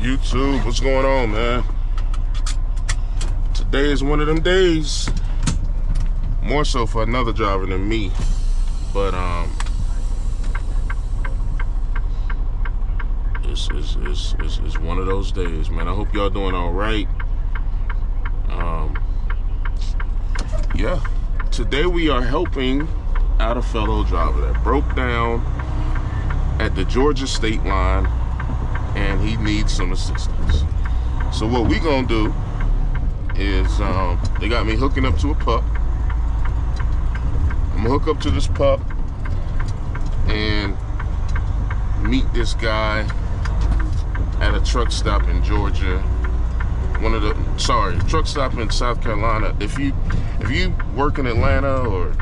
YouTube, what's going on, man? Today is one of them days. More so for another driver than me. But it's one of those days, man. I hope y'all doing all right. Yeah. Today we are helping out a fellow driver that broke down at the Georgia state line, and he needs some assistance. So what we gonna do is, they got me hooking up to a pup. I'm gonna hook up to this pup and meet this guy at a truck stop in Georgia. Truck stop in South Carolina. If you work in Atlanta or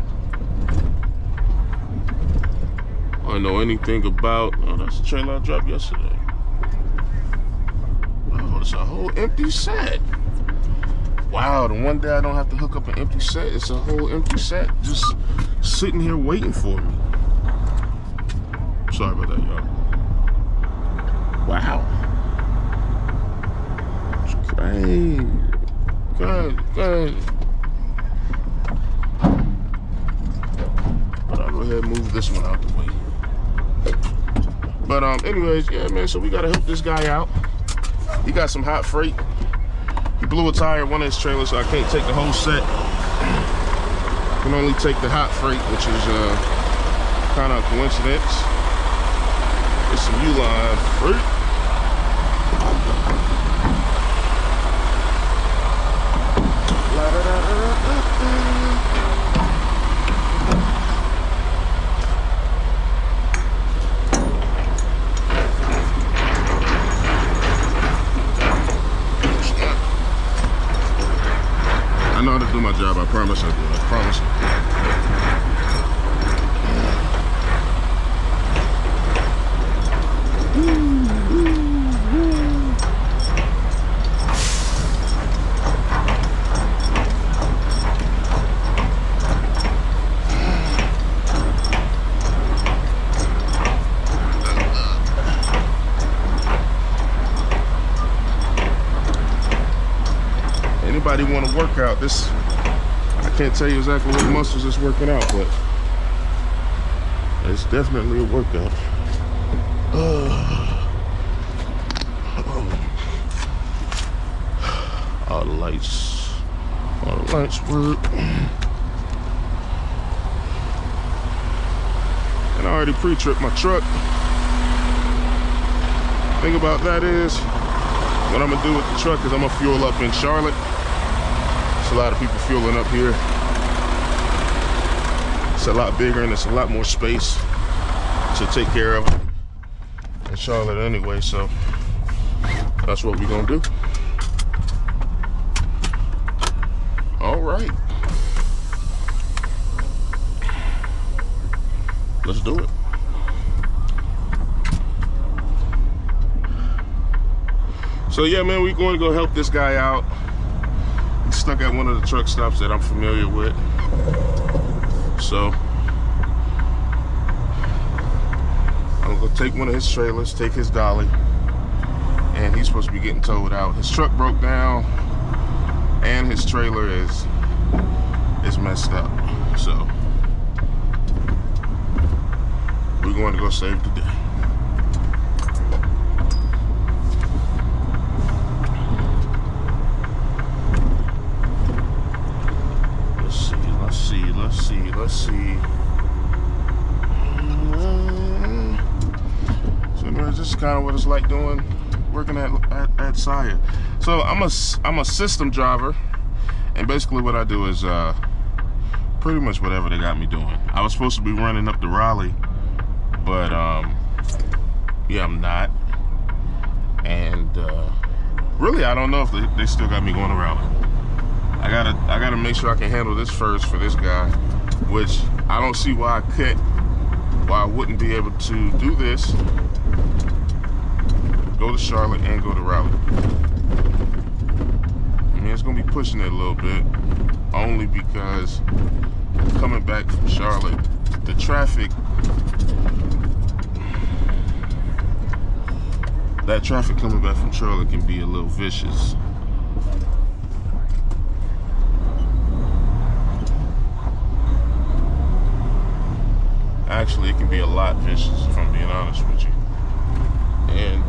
know anything about, oh, that's a trailer I dropped yesterday. Oh, it's a whole empty set. Wow, the one day I don't have to hook up an empty set, it's a whole empty set just sitting here waiting for me. Sorry about that, y'all. Wow. It's crazy. Good. But I'll go ahead and move this one out the way. But anyways, yeah, man, so we gotta help this guy out. He got some hot freight. He blew a tire in one of his trailers, so I can't take the whole set. I can only take the hot freight, which is kind of a coincidence. It's some U-line freight. I know how to do my job, I promise I do, I promise. Anybody want to work out this? I can't tell you exactly what muscles it's working out, but it's definitely a workout. All the lights work. And I already pre-tripped my truck. Thing about that is, what I'm gonna do with the truck is I'm gonna fuel up in Charlotte. There's a lot of people fueling up here. It's a lot bigger and it's a lot more space to take care of in Charlotte anyway, so that's what we're gonna do. All right. Let's do it. So yeah, man, we're going to go help this guy out. He's stuck at one of the truck stops that I'm familiar with. So I'm gonna take one of his trailers, take his dolly, and he's supposed to be getting towed out. His truck broke down and his trailer is messed up. So we're going to go save the day. Let's see. So anyways, this is kind of what it's like working at Saia. So I'm a system driver, and basically what I do is pretty much whatever they got me doing. I was supposed to be running up to Raleigh, but yeah, I'm not. And really, I don't know if they still got me going to Raleigh. I gotta make sure I can handle this first for this guy, which I don't see why I wouldn't be able to do this, go to Charlotte and go to Raleigh. I mean, it's gonna be pushing it a little bit, only because coming back from Charlotte, the traffic that traffic coming back from Charlotte can be a little vicious. Actually, it can be a lot vicious, if I'm being honest with you. And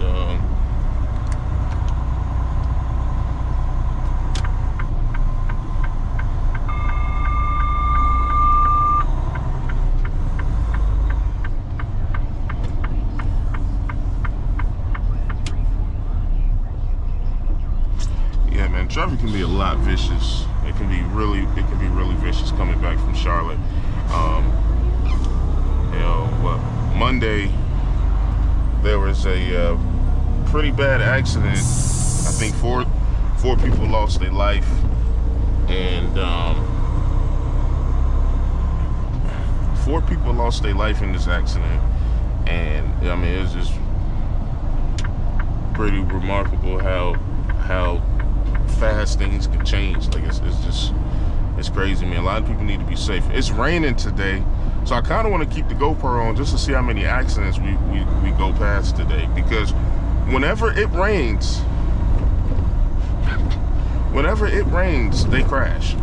yeah, man, traffic can be a lot vicious. It can be really vicious coming back from Charlotte. Monday there was a pretty bad accident. I think four people lost their life, and 4 people lost their life in this accident. And I mean, it's just pretty remarkable how fast things can change. Like it's crazy, man. A lot of people need to be safe. It's raining today, so I kind of want to keep the GoPro on just to see how many accidents we go past today. Because whenever it rains, they crash.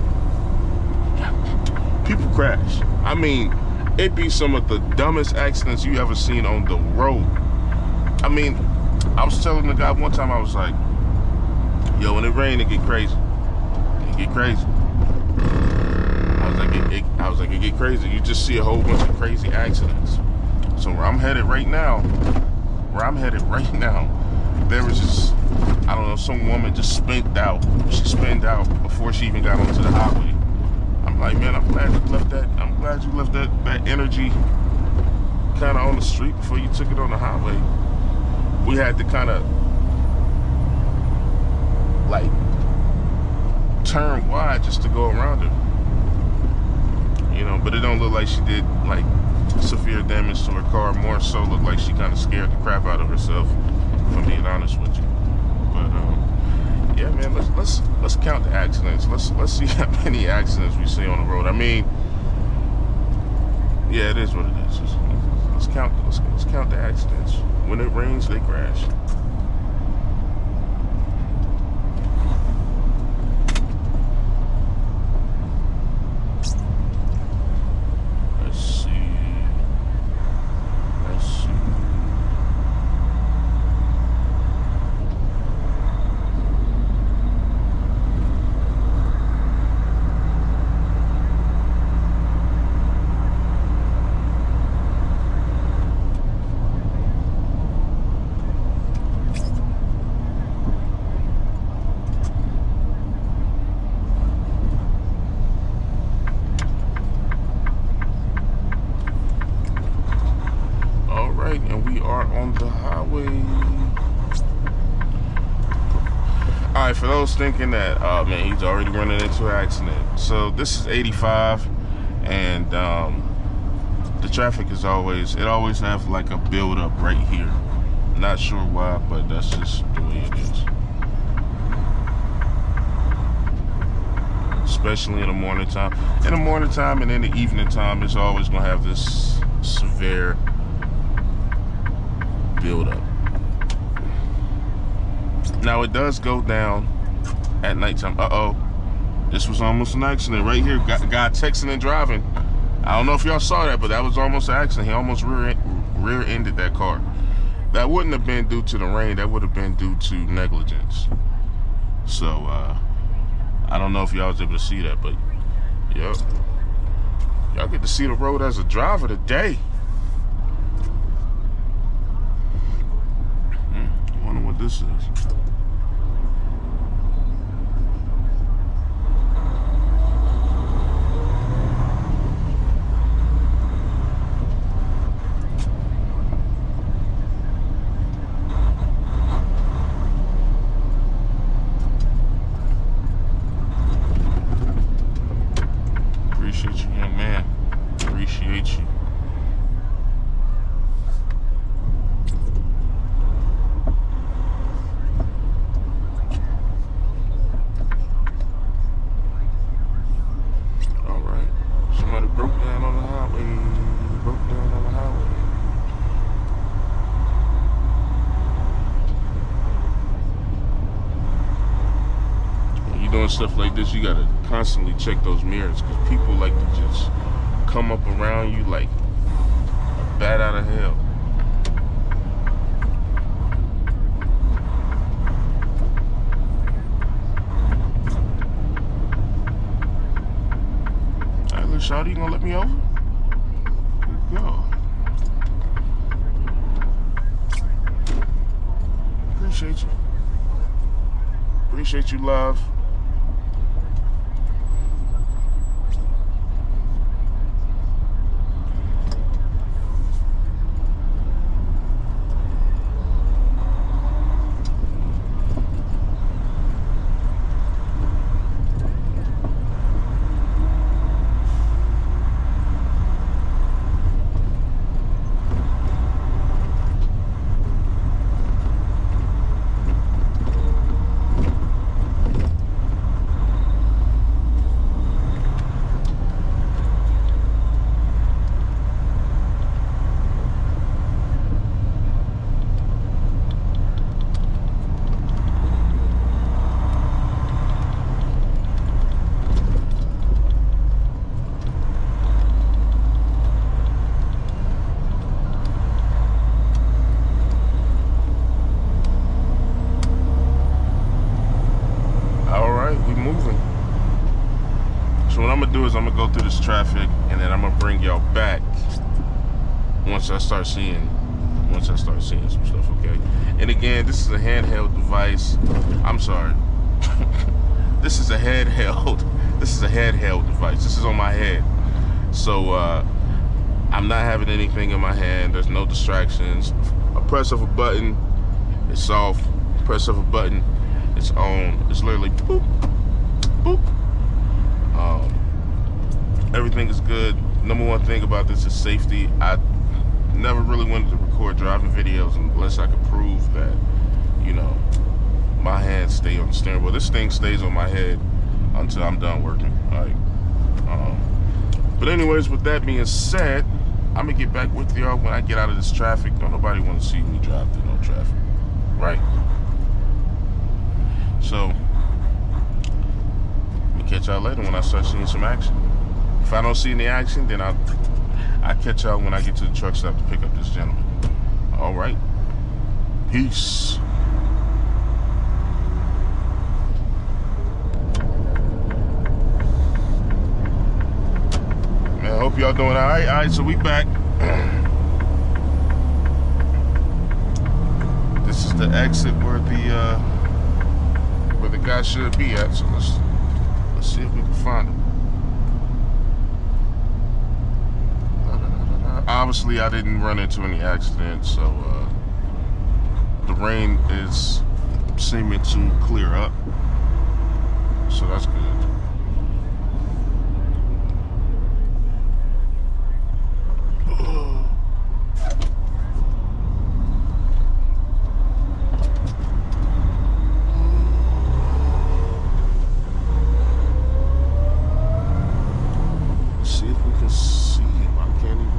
People crash. I mean, it be some of the dumbest accidents you ever seen on the road. I mean, I was telling the guy one time, I was like, yo, when it rains, it get crazy. It get crazy. I was like, it get crazy. You just see a whole bunch of crazy accidents. So where I'm headed right now, there was just, I don't know, some woman just spinned out. She spinned out before she even got onto the highway. I'm like, man, I'm glad you left that energy kind of on the street before you took it on the highway. We had to kind of like turn wide just to go around her, you know. But it don't look like she did like severe damage to her car. More so looked like she kind of scared the crap out of herself, if I'm being honest with you. But yeah, man, let's count the accidents. Let's see how many accidents we see on the road. I mean, yeah, it is what it is. Let's count the accidents. When it rains, they crash. And we are on the highway. All right, for those thinking that, oh man, he's already running into an accident. So this is 85, and the traffic is always have like a build up right here. Not sure why, but that's just the way it is. Especially in the morning time. In the morning time and in the evening time, it's always gonna have this severe build up. Now it does go down at nighttime. This was almost an accident right here. Guy texting and driving. I don't know if y'all saw that, but that was almost an accident. He almost rear-ended that car. That wouldn't have been due to the rain. That would have been due to negligence. So I don't know if y'all was able to see that, but yep, y'all get to see the road as a driver today. I wonder what this is. Appreciate you, young man. Appreciate you. doing stuff like this, you gotta constantly check those mirrors, because people like to just come up around you like a bat out of hell. All right, little shawty, you gonna let me over? Good go. Appreciate you. Appreciate you, love. I'm gonna go through this traffic, and then I'm gonna bring y'all back once I start seeing some stuff. Okay. And again, this is a handheld device. I'm sorry. This is a handheld device. This is on my head. So I'm not having anything in my hand. There's no distractions. A press of a button, it's off. Press of a button, it's on. It's literally boop, boop. Everything is good. Number one thing about this is safety. I never really wanted to record driving videos unless I could prove that, you know, my hands stay on the steering wheel. This thing stays on my head until I'm done working. But anyways, with that being said, I'm gonna get back with y'all when I get out of this traffic. Don't nobody want to see me drive through no traffic, right? So, I'm gonna catch y'all later when I start seeing some action. If I don't see any action, then I'll catch y'all when I get to the truck stop to pick up this gentleman. All right. Peace. Man, I hope y'all doing all right. All right, so we back. This is the exit where the guy should be at. So let's see if we can find him. Obviously, I didn't run into any accidents, so the rain is seeming to clear up, so that's good. Let's see if we can see him. I can't even.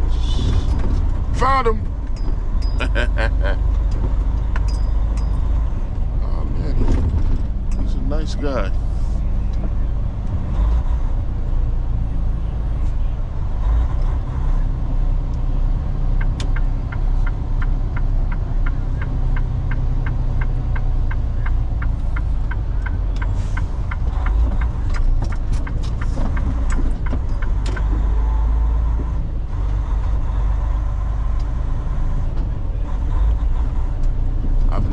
Found him. Oh man, he's a nice guy.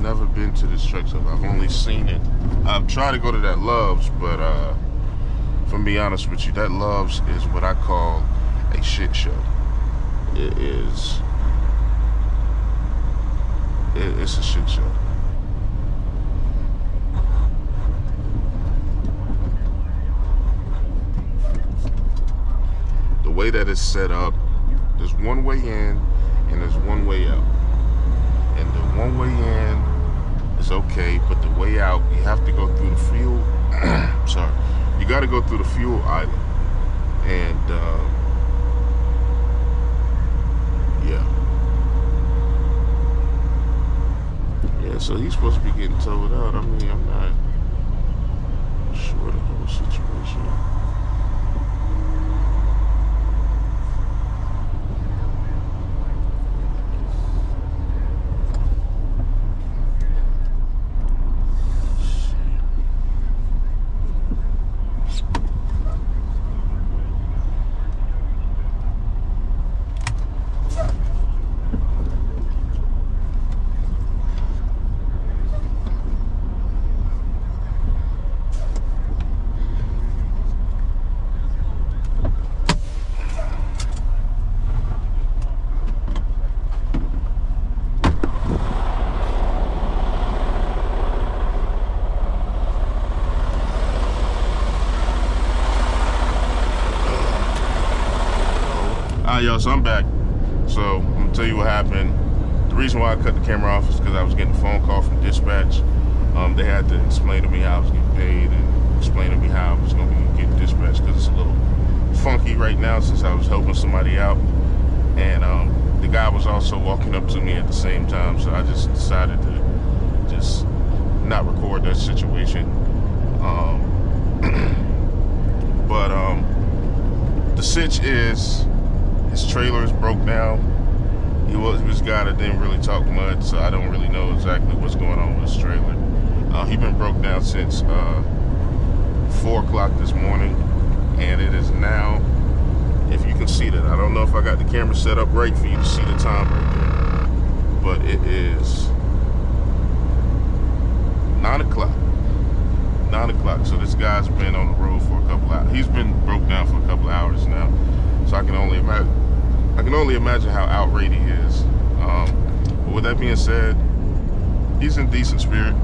Never been to this truck stop. I've only seen it. I've tried to go to that Love's, but if I'm being honest with you, that Love's is what I call a shit show. It is. It's a shit show. The way that it's set up, there's one way in and there's one way out. And the one way in is okay, but the way out, you have to go through the fuel. Sorry, you got to go through the fuel island, and yeah. So he's supposed to be getting towed out. I mean, I'm not sure the whole situation. Yo, so I'm back. So I'm gonna tell you what happened. The reason why I cut the camera off is because I was getting a phone call from dispatch. They had to explain to me how I was getting paid and explain to me how I was gonna be getting dispatched because it's a little funky right now since I was helping somebody out. And the guy was also walking up to me at the same time, so I just decided to just not record that situation. But the sitch is, his trailer is broke down. He was a guy that didn't really talk much, so I don't really know exactly what's going on with his trailer. He's been broke down since 4 o'clock this morning, and it is now, if you can see that, I don't know if I got the camera set up right for you to see the time right there, but it is 9 o'clock. 9 o'clock. So this guy's been on the road for a couple hours. He's been broke down for a couple hours now. So I can only imagine how outraged he is. But with that being said, he's in decent spirit.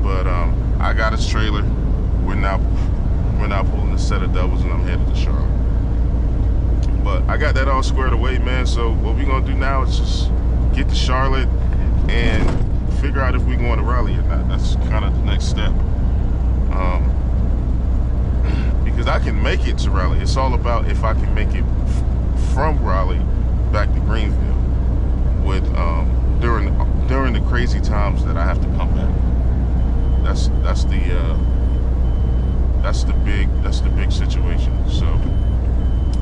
But I got his trailer. We're now pulling a set of doubles, and I'm headed to Charlotte. But I got that all squared away, man. So what we're gonna do now is just get to Charlotte and figure out if we're going to Raleigh or not. That's kind of the next step. Because I can make it to Raleigh. It's all about if I can make it from Raleigh back to Greenville with during the crazy times that I have to come back. That's the big situation. So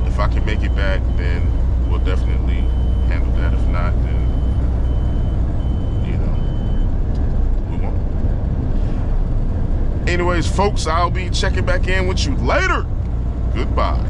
if I can make it back, then we'll definitely handle that. If not, then we won't. Anyways, folks, I'll be checking back in with you later. Goodbye.